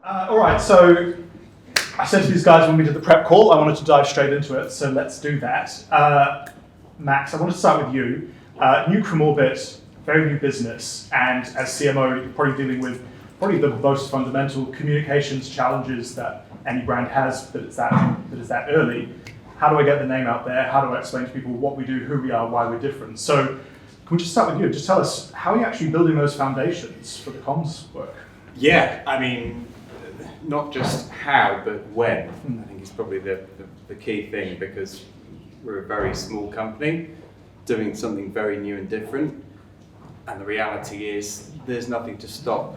All right, so I said to these guys when we did the prep call, I wanted to dive straight into it, so let's do that. Max, I want to start with you. New from Orbit, very new business, and as CMO, you're probably dealing with probably the most fundamental communications challenges that any brand has that is that early. How do I get the name out there? How do I explain to people what we do, who we are, why we're different? So can we just start with you? Just tell us, how are you actually building those foundations for the comms work? Yeah, I mean, not just how, but when. I think it's probably the key thing, because we're a very small company doing something very new and different. And the reality is there's nothing to stop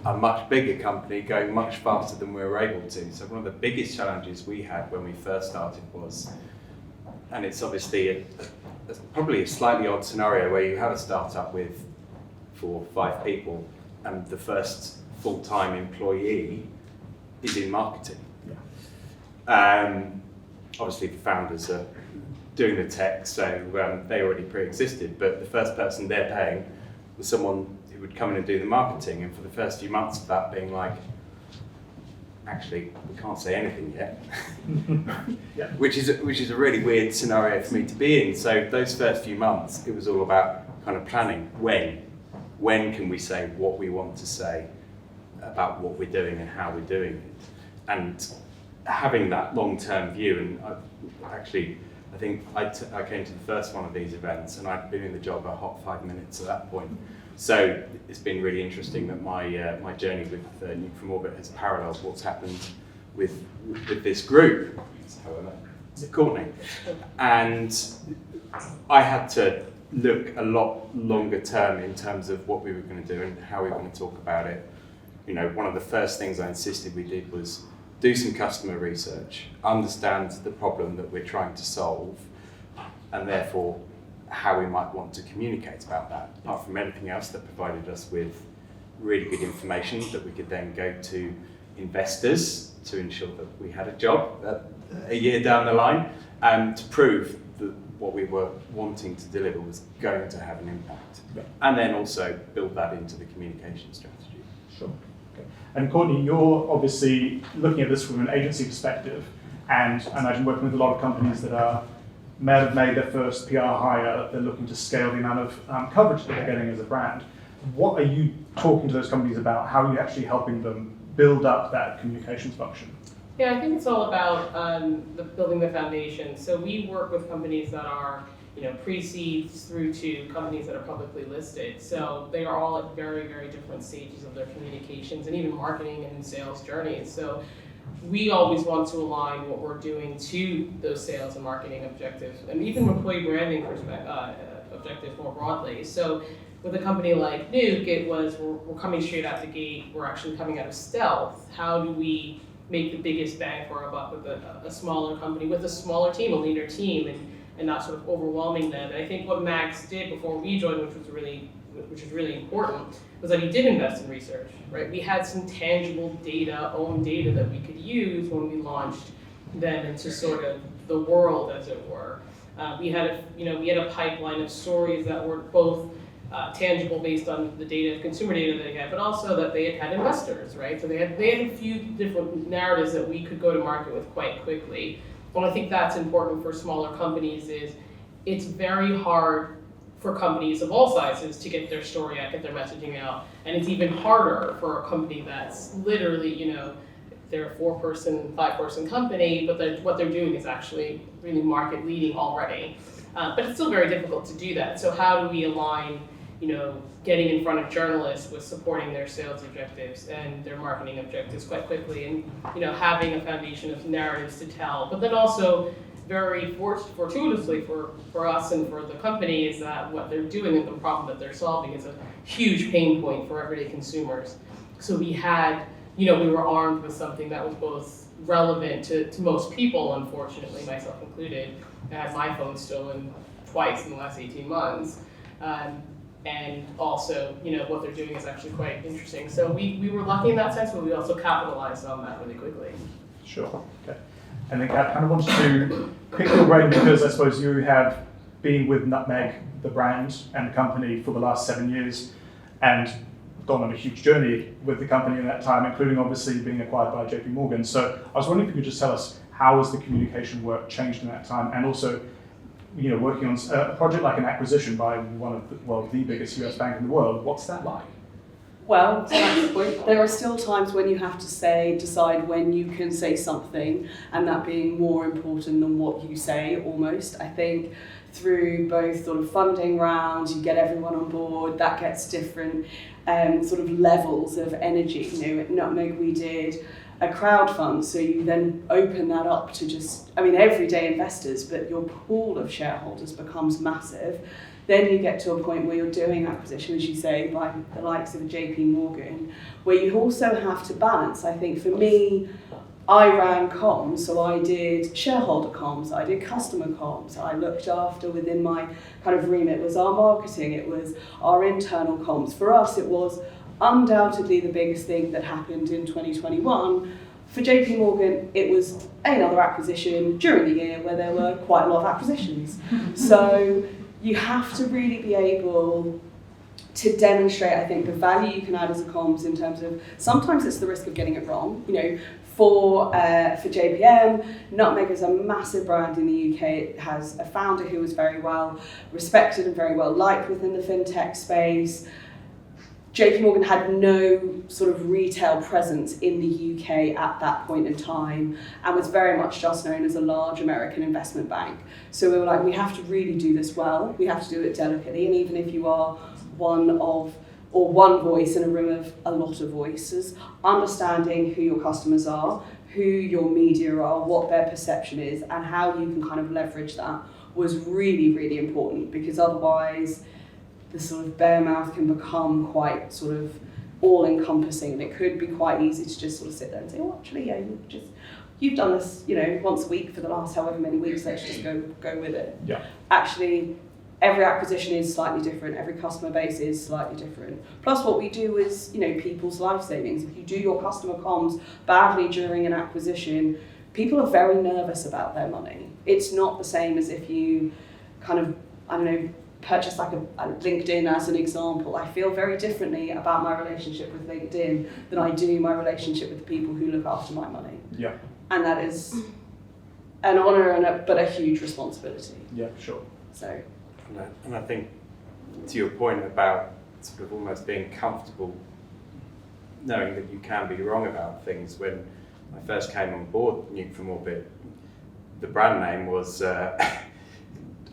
a much bigger company going much faster than we were able to. So one of the biggest challenges we had when we first started was, and it's obviously probably a slightly odd scenario where you have a startup with 4 or 5 people and the first full-time employee is in marketing. Yeah. Obviously the founders are doing the tech, so they already pre-existed, but the first person they're paying was someone who would come in and do the marketing, and for the first few months of that being like, actually, we can't say anything yet. Yeah. which is a really weird scenario for me to be in. So those first few months, it was all about kind of planning. When can we say what we want to say about what we're doing and how we're doing it? And having that long-term view, and I think I came to the first one of these events and I'd been in the job a hot 5 minutes at that point. So it's been really interesting that my journey with New from Orbit has paralleled what's happened with this group, Courtney. And I had to look a lot longer term in terms of what we were going to do and how we were going to talk about it. You know, one of the first things I insisted we did was do some customer research, understand the problem that we're trying to solve, and therefore how we might want to communicate about that. Apart from anything else, that provided us with really good information that we could then go to investors to ensure that we had a job a year down the line, and to prove that what we were wanting to deliver was going to have an impact. Yeah. And then also build that into the communication strategy. Sure. Okay. And Courtney, you're obviously looking at this from an agency perspective, and I imagine working with a lot of companies that may have made their first PR hire, they're looking to scale the amount of coverage that they're getting as a brand. What are you talking to those companies about? How are you actually helping them build up that communications function? Yeah, I think it's all about building the foundation. So we work with companies that are, pre-seed through to companies that are publicly listed. So they are all at very, very different stages of their communications and even marketing and sales journeys. So we always want to align what we're doing to those sales and marketing objectives, and even employee branding objectives more broadly. So with a company like Nuke, it was we're coming straight out the gate. We're actually coming out of stealth. How do we make the biggest bang for our buck with a smaller company, with a smaller team, a leaner team, and not sort of overwhelming them? And I think what Max did before we joined, which is really important, was that he did invest in research, right? We had some tangible own data that we could use when we launched them into sort of the world, as it were. We had a pipeline of stories that were both tangible based on the data, consumer data that they had, but also that they had investors, right? So they had a few different narratives that we could go to market with quite quickly. And I think that's important for smaller companies. It's very hard for companies of all sizes to get their story out, get their messaging out, and it's even harder for a company that's literally, they're a 4-person, 5-person company, but what they're doing is actually really market leading already. But it's still very difficult to do that. So how do we align, getting in front of journalists with supporting their sales objectives and their marketing objectives quite quickly, and having a foundation of narratives to tell, but then also very fortuitously for us and for the company is that what they're doing and the problem that they're solving is a huge pain point for everyday consumers. So we were armed with something that was both relevant to most people, unfortunately, myself included. I had my phone stolen twice in the last 18 months. And also, what they're doing is actually quite interesting. So we were lucky in that sense, but we also capitalized on that really quickly. Sure, okay. And then Kat, kind of wanted to pick your brain because I suppose you have been with Nutmeg, the brand and the company, for the last 7 years. And gone on a huge journey with the company in that time, including obviously being acquired by JP Morgan. So I was wondering if you could just tell us how has the communication work changed in that time, and also, working on a project like an acquisition by one of the biggest US bank in the world. What's that like? Well, to that point, there are still times when you have to decide when you can say something, and that being more important than what you say, almost. I think through both sort of funding rounds, you get everyone on board, that gets different sort of levels of energy. At Nutmeg we did a crowdfund, so you then open that up to everyday investors, but your pool of shareholders becomes massive. Then you get to a point where you're doing acquisition, as you say, by the likes of a JP Morgan, where you also have to balance. I think for me, I ran comms, so I did shareholder comms, I did customer comms, I looked after within my kind of remit was our marketing, it was our internal comms. For us, it was undoubtedly the biggest thing that happened in 2021. For JP Morgan, it was another acquisition during the year where there were quite a lot of acquisitions. So you have to really be able to demonstrate, I think, the value you can add as a comms in terms of, sometimes it's the risk of getting it wrong. For JPM, Nutmeg is a massive brand in the UK. It has a founder who is very well respected and very well liked within the fintech space. JP Morgan had no sort of retail presence in the UK at that point in time, and was very much just known as a large American investment bank. So we were like, we have to really do this well, we have to do it delicately, and even if you are one voice in a room of a lot of voices, understanding who your customers are, who your media are, what their perception is, and how you can kind of leverage that was really, really important, because otherwise the sort of bare mouth can become quite sort of all-encompassing, and it could be quite easy to just sort of sit there and say, oh, actually, yeah, you've done this, once a week for the last however many weeks, let's just go with it. Yeah. Actually, every acquisition is slightly different, every customer base is slightly different. Plus what we do is, people's life savings. If you do your customer comms badly during an acquisition, people are very nervous about their money. It's not the same as if you kind of, purchase like a LinkedIn as an example. I feel very differently about my relationship with LinkedIn than I do my relationship with the people who look after my money. Yeah. And that is an honour but a huge responsibility. Yeah, sure. So. And I think to your point about sort of almost being comfortable knowing that you can be wrong about things, when I first came on board Nuke from Orbit, the brand name was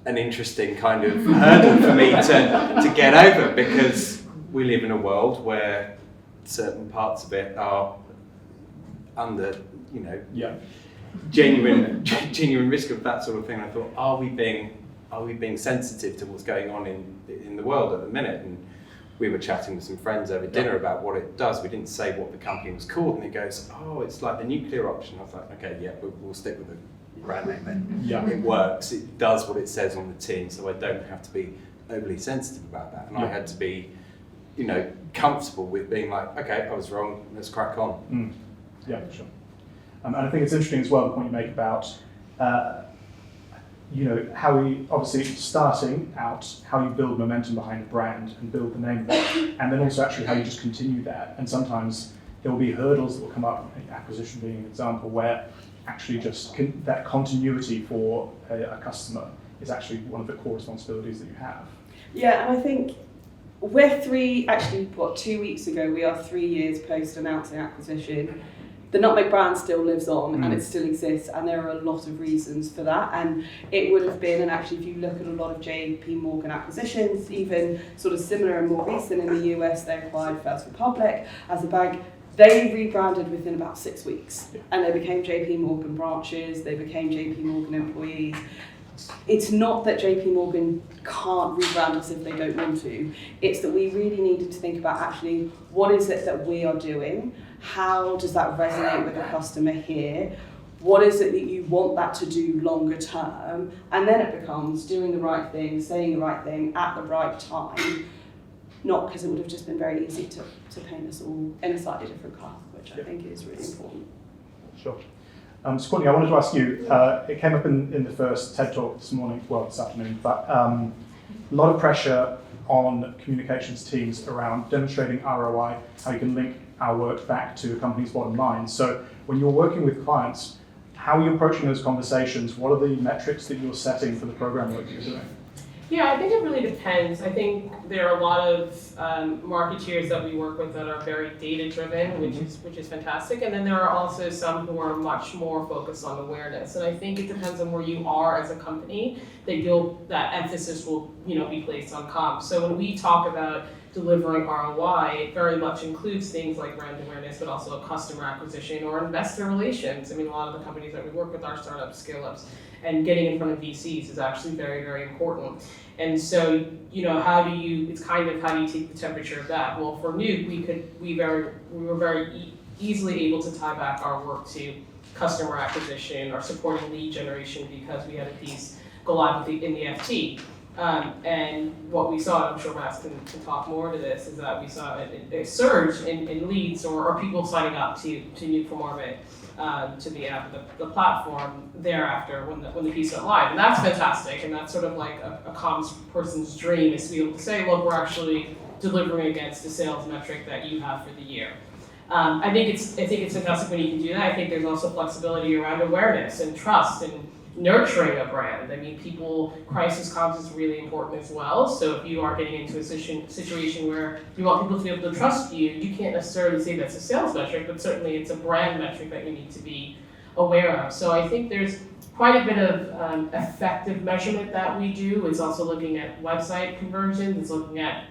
an interesting kind of hurdle for me to get over, because we live in a world where certain parts of it are under, genuine risk of that sort of thing. I thought, are we being sensitive to what's going on in the world at the minute? And we were chatting with some friends over dinner about what it does. We didn't say what the company was called, and it goes, oh, it's like the nuclear option. I was like, okay, yeah, we'll stick with the brand name then. Yeah. It works, it does what it says on the tin, so I don't have to be overly sensitive about that. And I had to be, comfortable with being like, okay, I was wrong, let's crack on. Yeah, for sure. And I think it's interesting as well, the point you make about how we obviously starting out, how you build momentum behind a brand and build the name of it, and then also actually how you just continue that. And sometimes there will be hurdles that will come up, acquisition being an example, where actually just that continuity for a customer is actually one of the core responsibilities that you have. Yeah, and I think we're 2 weeks ago, we are 3 years post announcing acquisition. The Nutmeg brand still lives on and it still exists, and there are a lot of reasons for that. And it would have been, and actually if you look at a lot of JP Morgan acquisitions, even sort of similar and more recent in the US, they acquired First Republic as a bank. They rebranded within about 6 weeks, and they became JP Morgan branches, they became JP Morgan employees. It's not that JP Morgan can't rebrand us if they don't want to. It's that we really needed to think about actually what is it that we are doing? How does that resonate with the customer here? What is it that you want that to do longer term? And then it becomes doing the right thing, saying the right thing at the right time. Not because it would have just been very easy to paint us all in a slightly different colour, which I think is really important. Sure. So Courtney, I wanted to ask you, it came up in the first TED Talk this afternoon, but A lot of pressure on communications teams around demonstrating ROI, how you can link our work back to a company's bottom line. So when you're working with clients, how are you approaching those conversations? What are the metrics that you're setting for the program work you're doing? Yeah, I think it really depends. I think there are a lot of marketeers that we work with that are very data-driven, which is fantastic. And then there are also some who are much more focused on awareness. And I think it depends on where you are as a company that emphasis will be placed on comms. So when we talk about delivering ROI, it very much includes things like brand awareness, but also customer acquisition or investor relations. I mean, a lot of the companies that we work with are startups, scale-ups, and getting in front of VCs is actually very, very important. And so, how do you take the temperature of that? Well, for Nuke, we were very easily able to tie back our work to customer acquisition or supporting lead generation because we had a piece go live in the FT. And what we saw, and I'm sure Max can talk more to this, is that we saw a surge in leads or people signing up to Nuke from Orbit, to the app, the platform thereafter when the piece went live. And that's fantastic. And that's sort of like a comms person's dream, is to be able to say, look, we're actually delivering against the sales metric that you have for the year. I think it's fantastic when you can do that. I think there's also flexibility around awareness and trust and nurturing a brand. I mean, crisis comms is really important as well. So if you are getting into a situation where you want people to be able to trust you, you can't necessarily say that's a sales metric, but certainly it's a brand metric that you need to be aware of. So I think there's quite a bit of effective measurement that we do. It's also looking at website conversions. It's looking at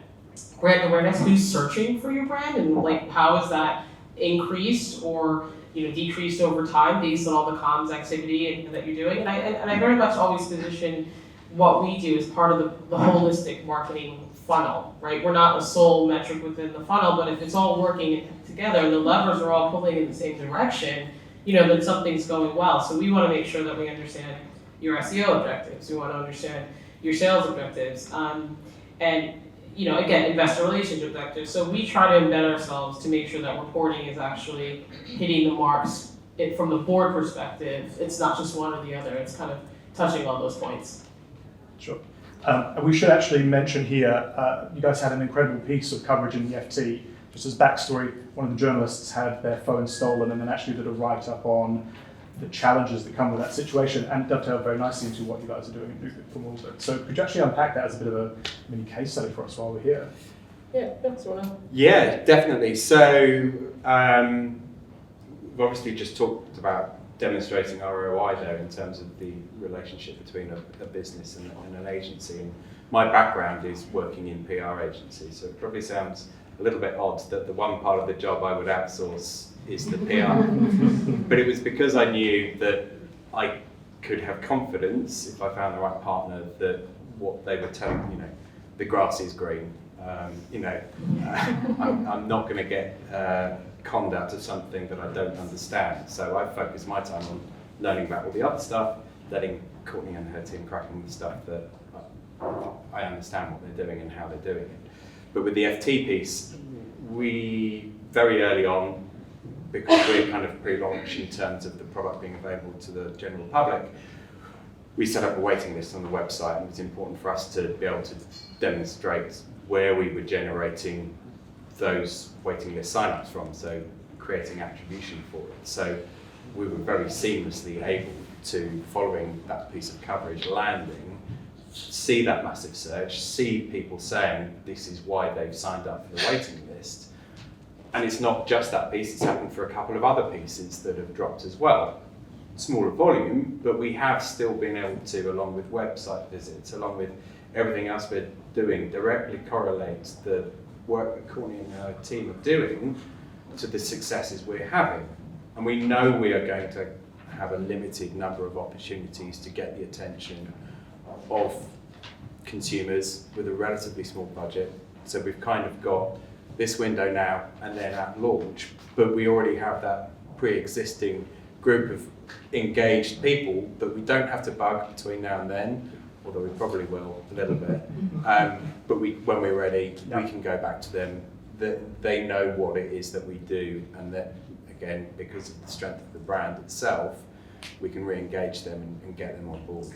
brand awareness, who's searching for your brand, and like how is that increased or decreased over time based on all the comms activity that you're doing. And I very much always position what we do as part of the holistic marketing funnel, right? We're not a sole metric within the funnel, but if it's all working together and the levers are all pulling in the same direction, then something's going well. So we want to make sure that we understand your SEO objectives. We want to understand your sales objectives. And again, investor relations objectives. So we try to embed ourselves to make sure that reporting is actually hitting the marks from the board perspective. It's not just one or the other. It's kind of touching on those points. Sure. And we should actually mention here, you guys had an incredible piece of coverage in the FT. Just as backstory, one of the journalists had their phone stolen and then actually did a write-up on the challenges that come with that situation, and dovetailed very nicely into what you guys are doing from Orbit. So could you actually unpack that as a bit of a mini case study for us while we're here? Yeah, that's one. Yeah, definitely. So we've obviously just talked about demonstrating ROI there in terms of the relationship between a business and an agency. And my background is working in PR agencies, so it probably sounds a little bit odd that the one part of the job I would outsource is the PR. But it was because I knew that I could have confidence if I found the right partner that what they were telling, the grass is green. I'm not going to get conned out of something that I don't understand. So I focus my time on learning about all the other stuff, letting Courtney and her team crack on the stuff that I understand what they're doing and how they're doing it. But with the FT piece, we very early on, because we're kind of pre-launch in terms of the product being available to the general public, we set up a waiting list on the website, and it was important for us to be able to demonstrate where we were generating those waiting list signups from, so creating attribution for it. So we were very seamlessly able to, following that piece of coverage landing, see that massive surge, see people saying this is why they've signed up for the waiting list. And it's not just that piece, it's happened for a couple of other pieces that have dropped as well. Smaller volume, but we have still been able to, along with website visits, along with everything else we're doing, directly correlate the work that Courtney and her team are doing to the successes we're having. And we know we are going to have a limited number of opportunities to get the attention of consumers with a relatively small budget. So we've kind of got this window now and then at launch, but we already have that pre-existing group of engaged people that we don't have to bug between now and then, although we probably will a little bit. But when we're ready, we can go back to them. They know what it is that we do, and that, again, because of the strength of the brand itself, we can re-engage them and get them on board.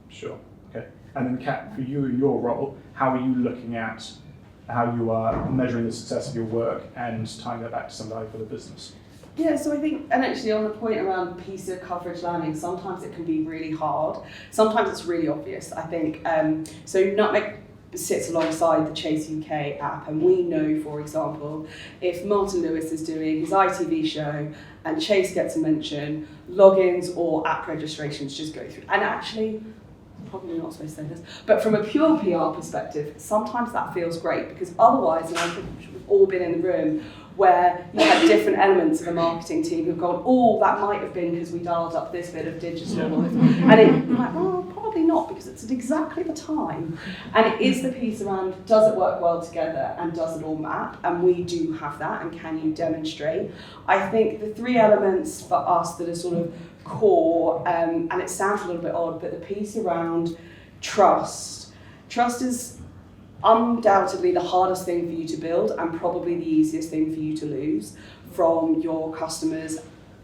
Sure. Okay. And then Kat, for you in your role, how are you looking at how you are measuring the success of your work and tying that back to some value for the business? Yeah, so I think, and actually on the point around piece of coverage landing, sometimes it can be really hard. Sometimes it's really obvious. I think, so Nutmeg sits alongside the Chase UK app, and we know, for example, if Martin Lewis is doing his ITV show and Chase gets a mention, logins or app registrations just go through. And actually, probably not supposed to say this, but from a pure PR perspective, sometimes that feels great, because otherwise, and I think we've all been in the room where you had different elements of a marketing team who've gone, oh, that might have been because we dialed up this bit of digital, and you're like, well, probably not, because it's at exactly the time. And it is the piece around, does it work well together and does it all map? And we do have that, and can you demonstrate? I think the three elements for us that are sort of core, and it sounds a little bit odd, but the piece around trust. Trust is undoubtedly the hardest thing for you to build and probably the easiest thing for you to lose from your customer's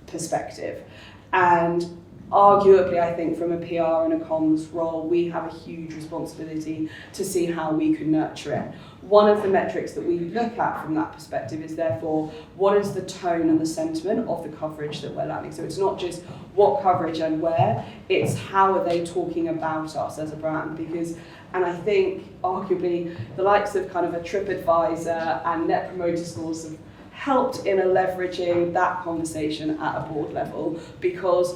perspective. And arguably, I think from a PR and a comms role, we have a huge responsibility to see how we can nurture it. One of the metrics that we look at from that perspective is therefore, what is the tone and the sentiment of the coverage that we're landing? So it's not just what coverage and where, it's how are they talking about us as a brand, because, and I think arguably the likes of kind of a TripAdvisor and Net Promoter Scores have helped in leveraging that conversation at a board level, because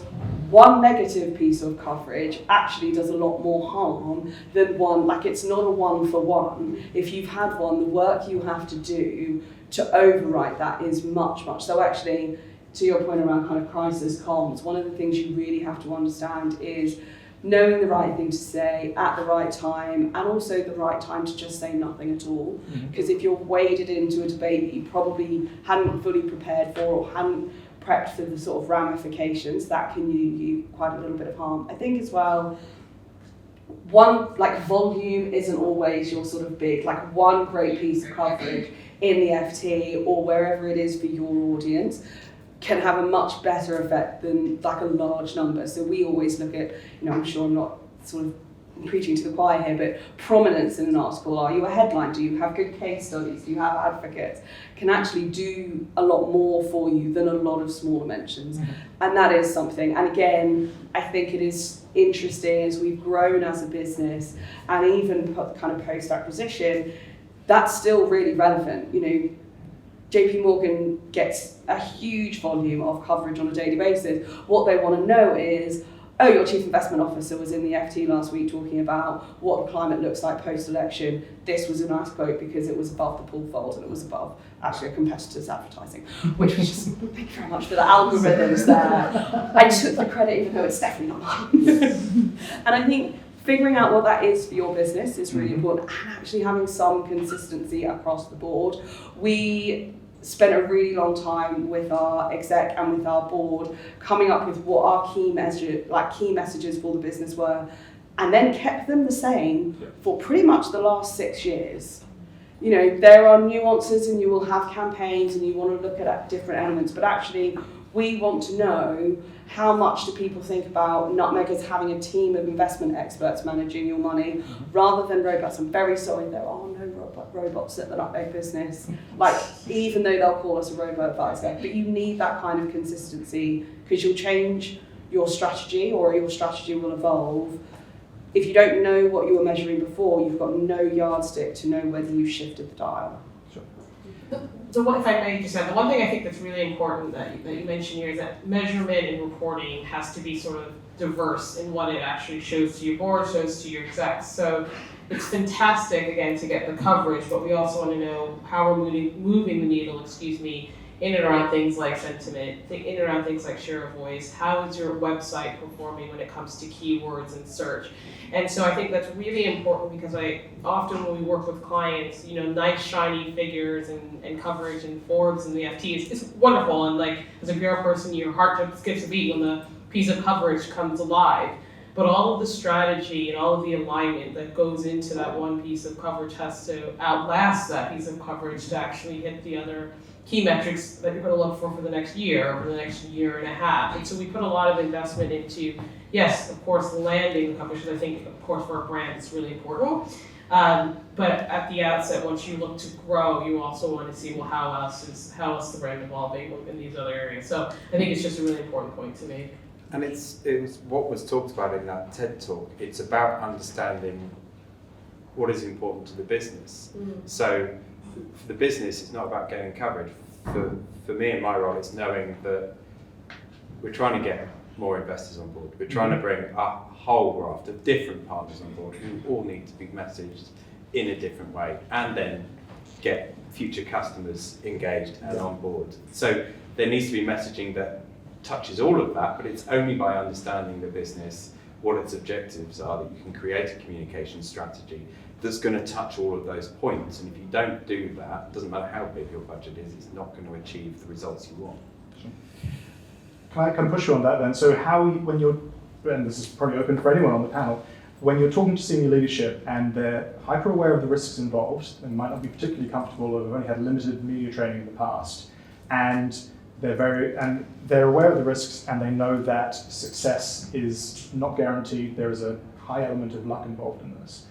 one negative piece of coverage actually does a lot more harm than one, like it's not a one for one. If you've had one, the work you have to do to overwrite that is much. So actually, to your point around kind of crisis comms, one of the things you really have to understand is knowing the right thing to say at the right time, and also the right time to just say nothing at all. Because if you're waded into a debate that you probably hadn't fully prepared for or hadn't prepped for the sort of ramifications, that can do you quite a little bit of harm. I think as well, one, like volume isn't always your sort of big, like one great piece of coverage in the FT or wherever it is for your audience can have a much better effect than like a large number. So we always look at, I'm sure I'm not sort of preaching to the choir here, but prominence in an article. Are you a headline? Do you have good case studies? Do you have advocates? Can actually do a lot more for you than a lot of smaller mentions. And that is something. And again, I think it is interesting as we've grown as a business, and even kind of post-acquisition, that's still really relevant. JP Morgan gets a huge volume of coverage on a daily basis. What they want to know is, oh, your chief investment officer was in the FT last week talking about what the climate looks like post-election. This was a nice quote because it was above the pull fold and it was above actually a competitor's advertising, which was just, thank you very much for the algorithms there. I took the credit even though it's definitely not mine. And I think figuring out what that is for your business is really important, and actually having some consistency across the board. We spent a really long time with our exec and with our board coming up with what our key messages for the business were, and then kept them the same for pretty much the last 6 years. There are nuances and you will have campaigns and you want to look at different elements, but actually we want to know how much do people think about Nutmeg as having a team of investment experts managing your money rather than robots. I'm very sorry, there are no robots at the Nutmeg business. Even though they'll call us a robo-advisor, but you need that kind of consistency because you'll change your strategy or your strategy will evolve. If you don't know what you were measuring before, you've got no yardstick to know whether you've shifted the dial. So what if I may just add, the one thing I think that's really important that you mentioned here is that measurement and reporting has to be sort of diverse in what it actually shows to your board, shows to your execs. So it's fantastic, again, to get the coverage, but we also want to know how we're moving the needle, in and around things like sentiment, in and around things like share of voice. How is your website performing when it comes to keywords and search? And so I think that's really important because often when we work with clients, nice shiny figures and coverage and Forbes and the FT is wonderful. And as a PR person, your heart skips a beat when the piece of coverage comes alive. but all of the strategy and all of the alignment that goes into that one piece of coverage has to outlast that piece of coverage to actually hit the other key metrics that you're going to look for the next year or the next year and a half. And so we put a lot of investment into, yes, of course, landing the coverage, because I think, of course, for a brand, it's really important. But at the outset, once you look to grow, you also want to see, well, how else is the brand evolving in these other areas? So I think it's just a really important point to make. And it was what was talked about in that TED talk. It's about understanding what is important to the business. So for the business, it's not about getting coverage. For me and my role, it's knowing that we're trying to get more investors on board. We're trying to bring a whole raft of different partners on board who all need to be messaged in a different way, and then get future customers engaged and on board. So there needs to be messaging that touches all of that, but it's only by understanding the business, what its objectives are, that you can create a communication strategy that's going to touch all of those points. And if you don't do that, it doesn't matter how big your budget is, it's not going to achieve the results you want. Can I push you on that then? So when you're, and this is probably open for anyone on the panel, when you're talking to senior leadership and they're hyper aware of the risks involved and might not be particularly comfortable or have only had limited media training in the past, and they're aware of the risks and they know that success is not guaranteed, there is a high element of luck involved in this.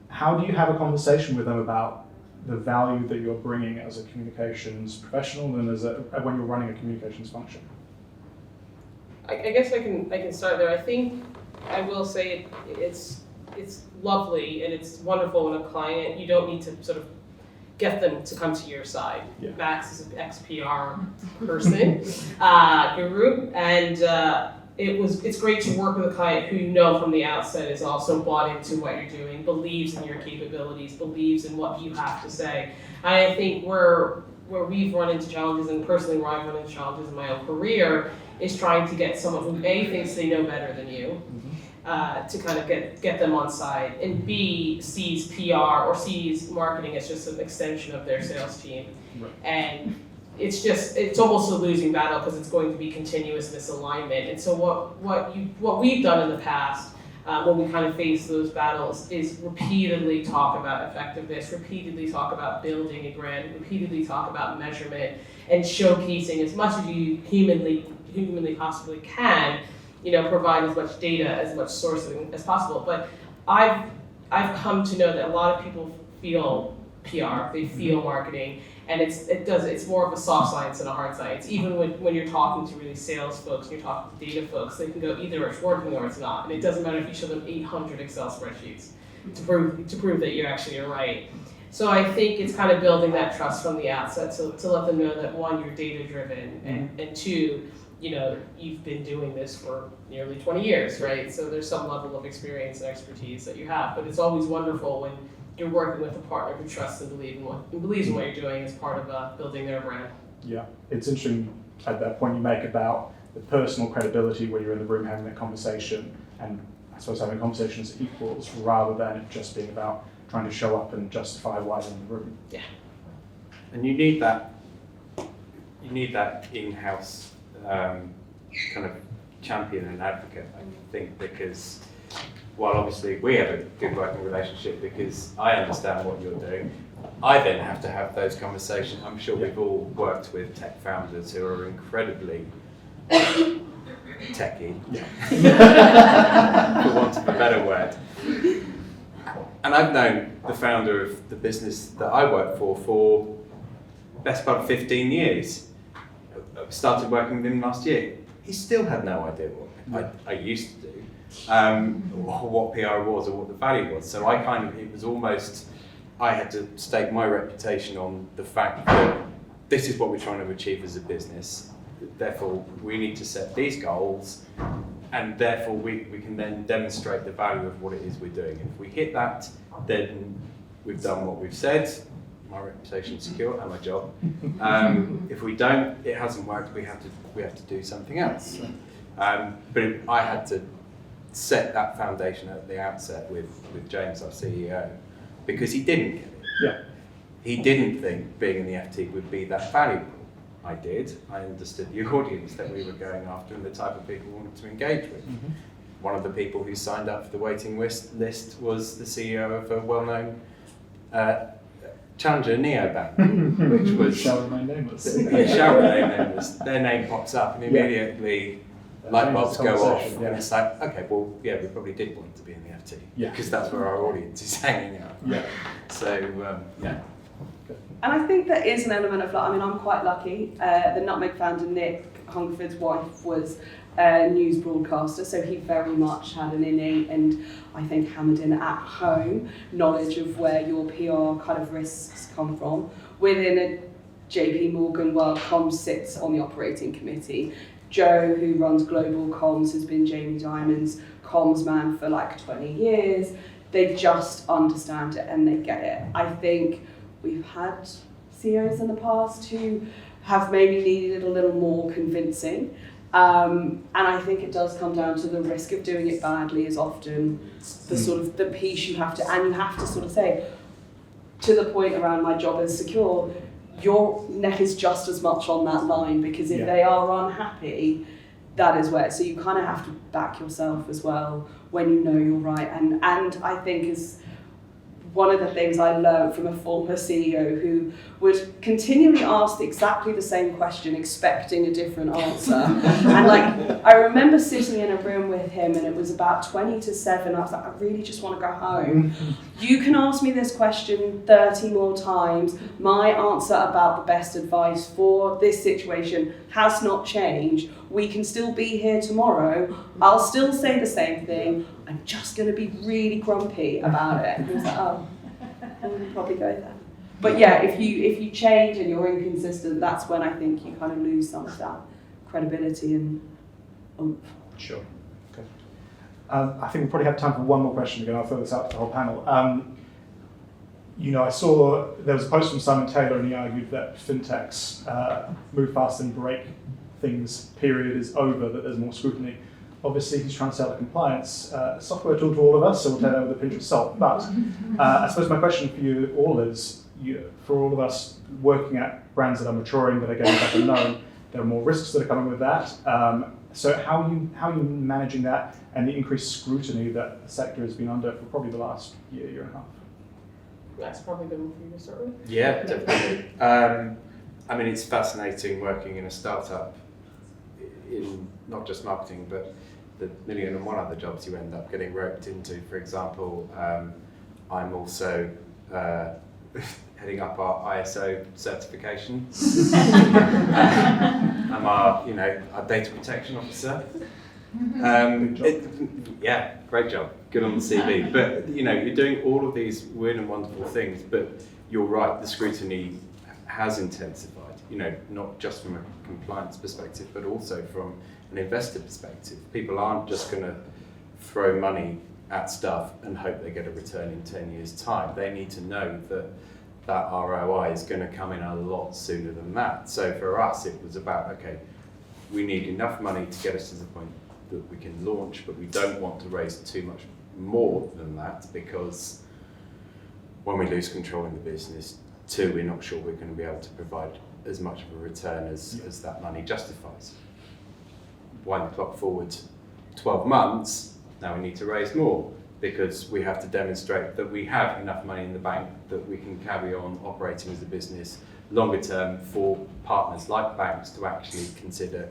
How do you have a conversation with them about the value that you're bringing as a communications professional and when you're running a communications function? I guess I can start there. I think I will say it's lovely and it's wonderful when a client, you don't need to sort of get them to come to your side. Yeah. Max is an ex-PR person, guru, and it's great to work with a client who you know from the outset is also bought into what you're doing, believes in your capabilities, believes in what you have to say. I think where we've run into challenges, and personally where I've run into challenges in my own career, is trying to get someone who A, thinks they know better than you, to kind of get them on side, and B, sees PR or sees marketing as just an extension of their sales team. Right. And it's almost a losing battle because it's going to be continuous misalignment. And so what we've done in the past, when we kind of face those battles, is repeatedly talk about effectiveness, repeatedly talk about building a brand, repeatedly talk about measurement, and showcasing as much as you humanly possibly can, provide as much data, as much sourcing as possible. But I've come to know that a lot of people feel PR, they feel marketing, and it's more of a soft science than a hard science. Even when you're talking to really sales folks, and you're talking to data folks, they can go either it's working or it's not, and it doesn't matter if you show them 800 Excel spreadsheets to prove that you actually are right. So I think it's kind of building that trust from the outset to let them know that one, you're data driven, and two, you've been doing this for nearly 20 years, right? So there's some level of experience and expertise that you have, but it's always wonderful when you're working with a partner who trusts and believes in what you're doing as part of building their brand. Yeah, it's interesting at that point you make about the personal credibility when you're in the room having that conversation, and I suppose having a conversation as equals rather than it just being about trying to show up and justify why they're in the room. Yeah. And you need that in-house kind of champion and advocate, I think, because while obviously we have a good working relationship because I understand what you're doing, I then have to have those conversations. I'm sure we've all worked with tech founders who are incredibly techie, for want of a better word. And I've known the founder of the business that I work for best part of 15 years. I started working with him last year. He still had no idea what I used to do, what PR was or what the value was. So it was almost, I had to stake my reputation on the fact that this is what we're trying to achieve as a business. Therefore, we need to set these goals, and therefore we can then demonstrate the value of what it is we're doing. If we hit that, then we've done what we've said. My reputation's secure and my job. If we don't, it hasn't worked. We have to do something else. But I had to set that foundation at the outset with James, our CEO, because he didn't get it. Yeah. He didn't think being in the FT would be that valuable. I did. I understood the audience that we were going after and the type of people we wanted to engage with. one of the people who signed up for the waiting list was the CEO of a well-known challenger neobank, which was shall remain nameless. Their name pops up, and immediately light bulbs go off, and it's like, okay, well, yeah, we probably did want to be in the FT, because that's where our audience is hanging out. Yeah. So, yeah. And I think there is an element of, like, I mean, I'm quite lucky. The Nutmeg founder, Nick Hungerford's wife, was a news broadcaster, so he very much had an innate, and I think hammered in at home, knowledge of where your PR kind of risks come from. Within a JP Morgan world, comms sits on the operating committee. Joe, who runs global comms, has been Jamie Dimon's comms man for like 20 years. They just understand it and they get it. I think we've had CEOs in the past who have maybe needed a little more convincing. And I think it does come down to the risk of doing it badly is often the sort of the piece you have to, and you have to sort of say, to the point around my job is secure, your neck is just as much on that line, because if they are unhappy, that is where, so you kind of have to back yourself as well when you know you're right. And I think is one of the things I learned from a former CEO who would continually ask exactly the same question, expecting a different answer. And like, I remember sitting in a room with him and it was about 20 to 7. I was like, I really just want to go home. You can ask me this question 30 more times. My answer about the best advice for this situation has not changed. We can still be here tomorrow. I'll still say the same thing. I'm just going to be really grumpy about it. And he was like, oh, we'll probably go there. But yeah, if you change and you're inconsistent, that's when I think you kind of lose some of that credibility and oomph. Sure. Okay. I think we probably have time for one more question again. I'll throw this out to the whole panel. I saw there was a post from Simon Taylor, and he argued that fintechs move fast and break things period is over, that there's more scrutiny. Obviously, he's trying to sell a compliance software tool to all of us, so we'll take that with a pinch of salt. But I suppose my question for you all is, for all of us working at brands that are maturing, that are getting better known, there are more risks that are coming with that. So how are you managing that and the increased scrutiny that the sector has been under for probably the last year and a half? That's probably good for you to start with. Yeah, definitely. I mean, it's fascinating working in a startup in not just marketing, but the million and one other jobs you end up getting roped into. For example, I'm also heading up our ISO certification. I'm our data protection officer. Yeah, great job. Good on the CV. But you're doing all of these weird and wonderful things. But you're right, the scrutiny has intensified. Not just from a compliance perspective, but also from an investor perspective. People aren't just going to throw money at stuff and hope they get a return in 10 years' time. They need to know that ROI is going to come in a lot sooner than that. So for us, it was about, okay, we need enough money to get us to the point that we can launch, but we don't want to raise too much more than that, because when we lose control in the business, two, we're not sure we're going to be able to provide as much of a return as that money justifies. Wind the clock forward 12 months, now we need to raise more, because we have to demonstrate that we have enough money in the bank that we can carry on operating as a business longer term for partners like banks to actually consider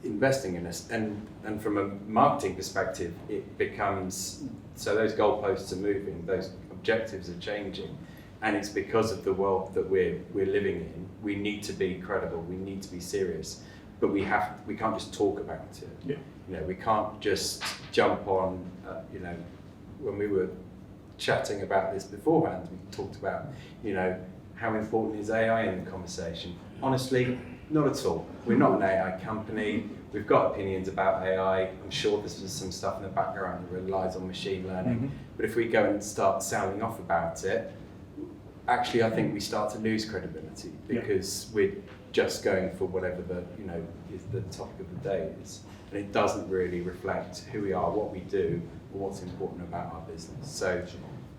investing in us. And from a marketing perspective, it becomes, so those goalposts are moving, those objectives are changing, and it's because of the world that we're living in. We need to be credible, we need to be serious, but we can't just talk about it. Yeah. We can't just jump on, when we were chatting about this beforehand, we talked about, how important is AI in the conversation? Honestly, not at all. We're not an AI company. We've got opinions about AI. I'm sure there's some stuff in the background that relies on machine learning. Mm-hmm. But if we go and start sounding off about it, actually, I think we start to lose credibility, because we're just going for whatever is the topic of the day is, and it doesn't really reflect who we are, what we do, or what's important about our business. So,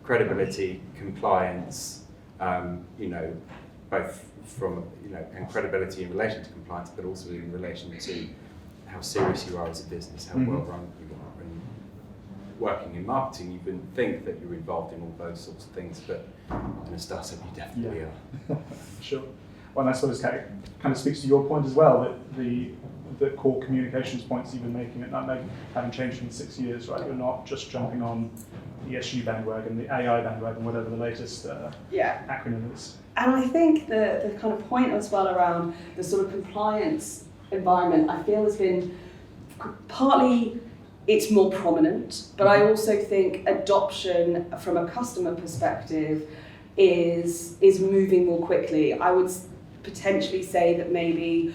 credibility, compliance, both from and credibility in relation to compliance, but also in relation to how serious you are as a business, how well run you are, and working in marketing, you wouldn't think that you're involved in all those sorts of things, but in a startup, you definitely are. Sure. Well, and I suppose Kat kind of speaks to your point as well, that the core communications points you've been making at Nutmeg haven't changed in 6 years, right? You're not just jumping on the ESG bandwagon, the AI bandwagon, whatever the latest acronym is. And I think the kind of point as well around the sort of compliance environment, I feel has been partly it's more prominent, but I also think adoption from a customer perspective is moving more quickly. I would potentially say that maybe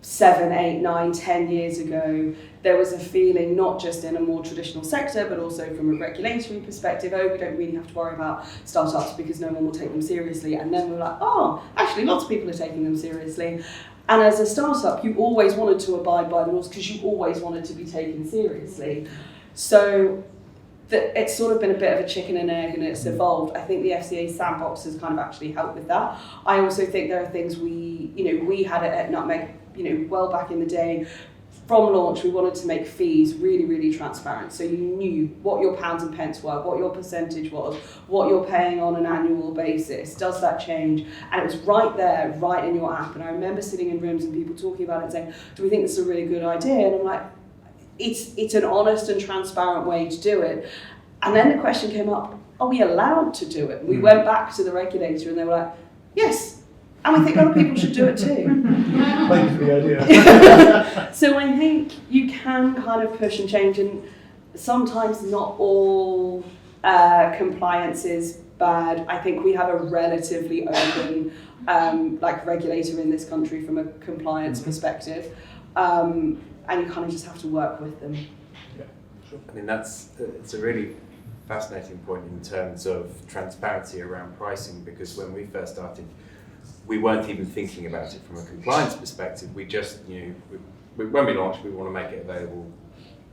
7, 8, 9, 10 years ago, there was a feeling not just in a more traditional sector, but also from a regulatory perspective, we don't really have to worry about startups because no one will take them seriously. And then we're like, actually lots of people are taking them seriously. And as a startup, you always wanted to abide by the rules because you always wanted to be taken seriously. So it's sort of been a bit of a chicken and egg, and it's evolved. I think the FCA sandbox has kind of actually helped with that. I also think there are things we had it at Nutmeg, well back in the day. From launch, we wanted to make fees really, really transparent. So you knew what your pounds and pence were, what your percentage was, what you're paying on an annual basis. Does that change? And it was right there, right in your app. And I remember sitting in rooms and people talking about it and saying, do we think this is a really good idea? And I'm like, it's an honest and transparent way to do it. And then the question came up, are we allowed to do it? And we went back to the regulator and they were like, yes. And we think other people should do it too. Thank you for the idea. So I think you can kind of push and change, and sometimes not all compliance is bad. I think we have a relatively open regulator in this country from a compliance perspective, and you kind of just have to work with them. Yeah, sure. I mean, it's a really fascinating point in terms of transparency around pricing, because when we first started, we weren't even thinking about it from a compliance perspective. We just knew, when we launched, we want to make it available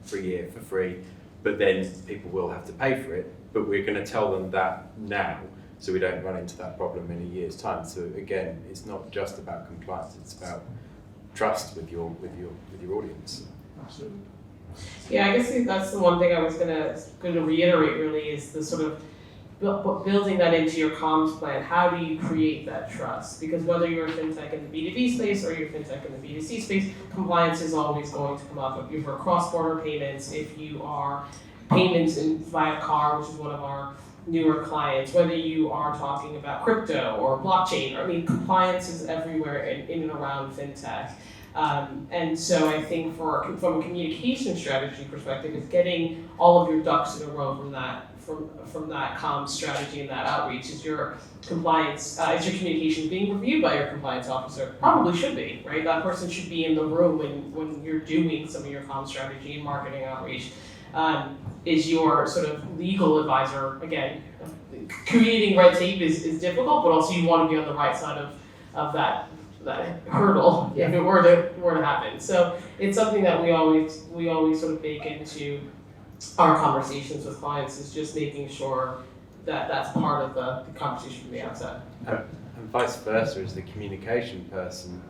for a year for free, but then people will have to pay for it. But we're going to tell them that now, so we don't run into that problem in a year's time. So again, it's not just about compliance; it's about trust with your audience. Absolutely. Yeah, I guess that's the one thing I was going to reiterate. Really, is the sort of building that into your comms plan. How do you create that trust? Because whether you're a fintech in the B2B space or you're a fintech in the B2C space, compliance is always going to come up. If you're cross-border payments, if you are payments via car, which is one of our newer clients, whether you are talking about crypto or blockchain, I mean, compliance is everywhere in and around fintech. And so I think from a communication strategy perspective, it's getting all of your ducks in a row from that comms strategy and that outreach. Is your compliance, is your communication being reviewed by your compliance officer? Probably should be, right? That person should be in the room when you're doing some of your comms strategy and marketing outreach. Is your sort of legal advisor, again, creating red tape is difficult, but also you want to be on the right side of that hurdle if it were to happen. So it's something that we always sort of bake into our conversations with clients, is just making sure that that's part of the conversation from the outset. And vice versa, as the communication person,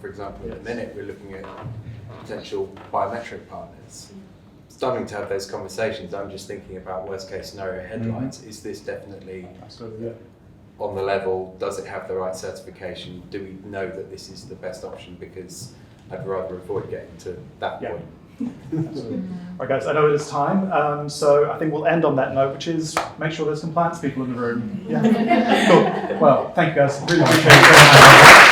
for example, at the minute we're looking at potential biometric partners. Starting to have those conversations, I'm just thinking about worst case scenario headlines. Mm-hmm. Is this definitely on the level? Does it have the right certification? Do we know that this is the best option? Because I'd rather avoid getting to that point. Absolutely. All right, guys, I know it is time, so I think we'll end on that note, which is make sure there's compliance people in the room. Yeah. Cool. Well, thank you guys. Really appreciate it.